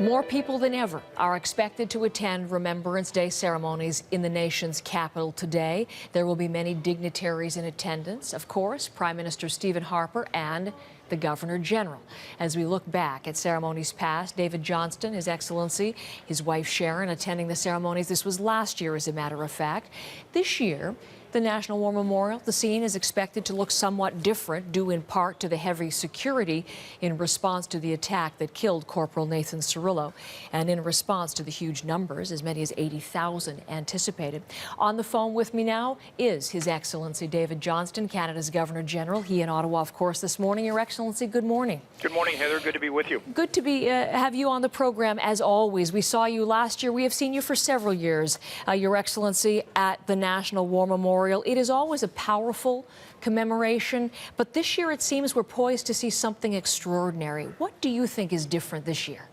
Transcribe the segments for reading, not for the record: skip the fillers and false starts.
More people than ever are expected to attend Remembrance Day ceremonies in the nation's capital today. There will be many dignitaries in attendance, of course, Prime Minister Stephen Harper and the Governor General. As we look back at ceremonies past, David Johnston, His Excellency, his wife Sharon attending the ceremonies. This was last year, as a matter of fact. This year, the National War Memorial, the scene is expected to look somewhat different, due in part to the heavy security in response to the attack that killed Corporal Nathan Cirillo, and in response to the huge numbers, as many as 80,000 anticipated. On the phone with me now is His Excellency David Johnston, Canada's Governor General. He in Ottawa, of course, this morning. Your Excellency, good morning. Good morning, Heather. Good to be with you. Good to have you on the program, as always. We saw you last year. We have seen you for several years, Your Excellency, at the National War Memorial. It is always a powerful commemoration, but this year it seems we're poised to see something extraordinary. What do you think is different this year?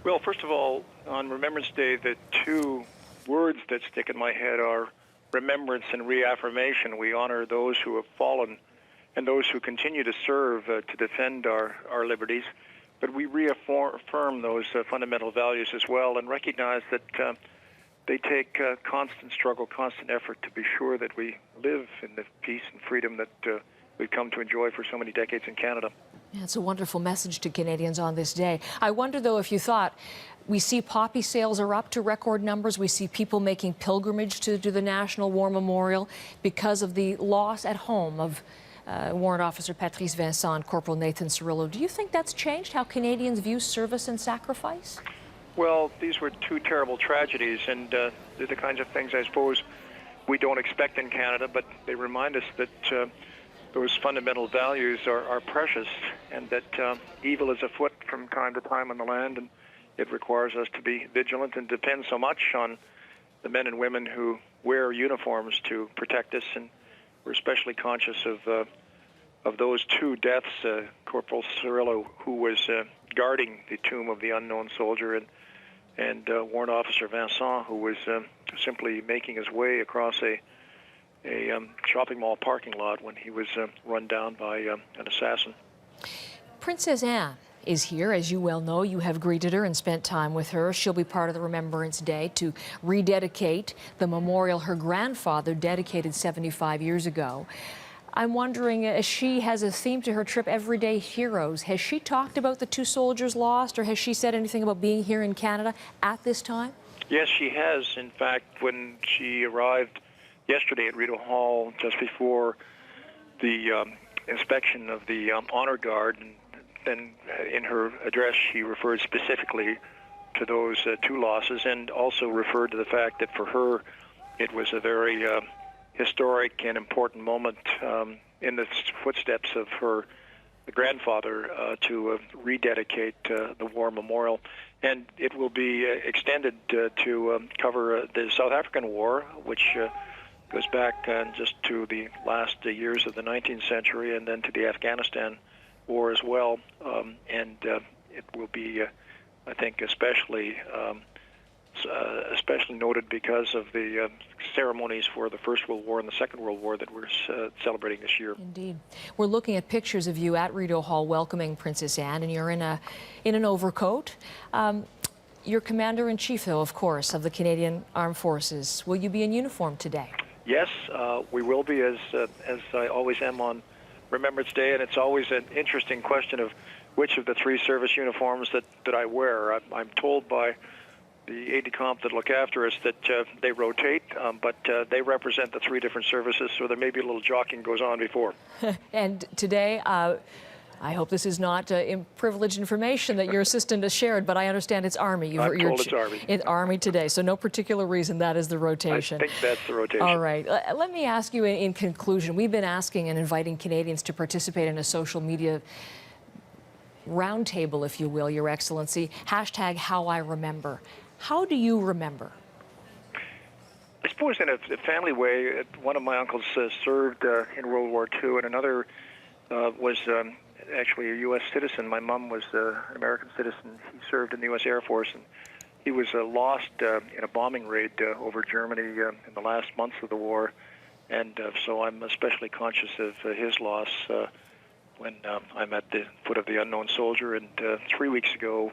Well, first of all, on Remembrance Day, the two words that stick in my head are remembrance and reaffirmation. We honor those who have fallen and those who continue to serve to defend our liberties, but we reaffirm those fundamental values as well and recognize that they take constant struggle, constant effort to be sure that we live in the peace and freedom that we've come to enjoy for so many decades in Canada. Yeah, it's a wonderful message to Canadians on this day. I wonder, though, if you thought, we see poppy sales are up to record numbers. We see people making pilgrimage to the National War Memorial because of the loss at home of Warrant Officer Patrice Vincent and Corporal Nathan Cirillo. Do you think that's changed how Canadians view service and sacrifice? Well, these were two terrible tragedies, and they're the kinds of things I suppose we don't expect in Canada, but they remind us that those fundamental values are precious, and that evil is afoot from time to time on the land, and it requires us to be vigilant and depend so much on the men and women who wear uniforms to protect us, and we're especially conscious of those two deaths, Corporal Cirillo, who was guarding the tomb of the unknown soldier, and Warrant Officer Vincent, who was simply making his way across a shopping mall parking lot when he was run down by an assassin. Princess Anne is here. As you well know, you have greeted her and spent time with her. She'll be part of the Remembrance Day to rededicate the memorial her grandfather dedicated 75 years ago. I'm wondering, as she has a theme to her trip, Everyday Heroes, has she talked about the two soldiers lost, or has she said anything about being here in Canada at this time? Yes, she has. In fact, when she arrived yesterday at Rideau Hall, just before the inspection of the honor guard, and then in her address she referred specifically to those two losses, and also referred to the fact that for her it was a very historic and important moment in the footsteps of her grandfather to rededicate the War Memorial. And it will be extended to cover the South African War, which goes back just to the last years of the 19th century, and then to the Afghanistan War as well. And it will be, I think, especially noted because of the ceremonies for the First World War and the Second World War that we're celebrating this year. Indeed. We're looking at pictures of you at Rideau Hall welcoming Princess Anne, and you're in an overcoat. You're Commander-in-Chief, though, of course, of the Canadian Armed Forces. Will you be in uniform today? Yes, we will be, as I always am on Remembrance Day, and it's always an interesting question of which of the three service uniforms that I wear. I'm told by the aide-de-camp that look after us that they rotate, but they represent the three different services, so there may be a little jockeying goes on before. And today, I hope this is not privileged information that your assistant has shared, but I understand it's Army. I'm told it's Army. It's Army today, so no particular reason that is the rotation. I think that's the rotation. All right. Let me ask you in conclusion, we've been asking and inviting Canadians to participate in a social media roundtable, if you will, Your Excellency, #HowIRemember. How do you remember? I suppose in a family way. One of my uncles served in World War II, and another was actually a U.S. citizen. My mom was an American citizen. He served in the U.S. Air Force, and he was lost in a bombing raid over Germany in the last months of the war. And so I'm especially conscious of his loss when I'm at the foot of the unknown soldier. And 3 weeks ago,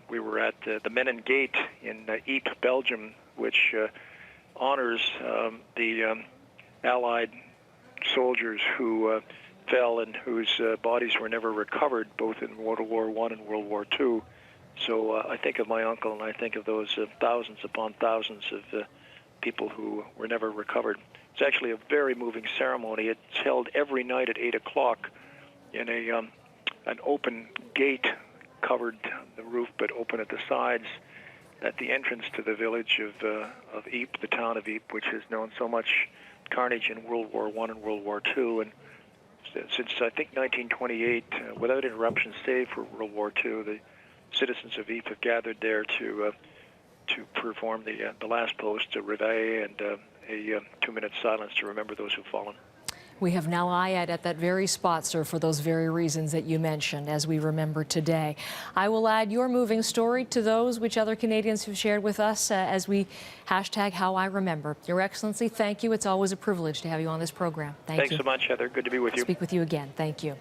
We were at the Menin Gate in Ypres, Belgium, which honors the Allied soldiers who fell and whose bodies were never recovered, both in World War I and World War II. So I think of my uncle, and I think of those thousands upon thousands of people who were never recovered. It's actually a very moving ceremony. It's held every night at 8 o'clock in an open gate, covered the roof but open at the sides, at the entrance to the village of Ypres, the town of Ypres, which has known so much carnage in World War I and World War II. And since, I think, 1928, without interruption, save for World War II, the citizens of Ypres have gathered there to perform the last post, a reveille, and a 2-minute silence to remember those who've fallen. We have now ayat at that very spot, sir, for those very reasons that you mentioned as we remember today. I will add your moving story to those which other Canadians have shared with us as we #HowIRemember. Your Excellency, thank you. It's always a privilege to have you on this program. Thank you. Thanks so much, Heather. Good to be with you. I'll speak with you again. Thank you.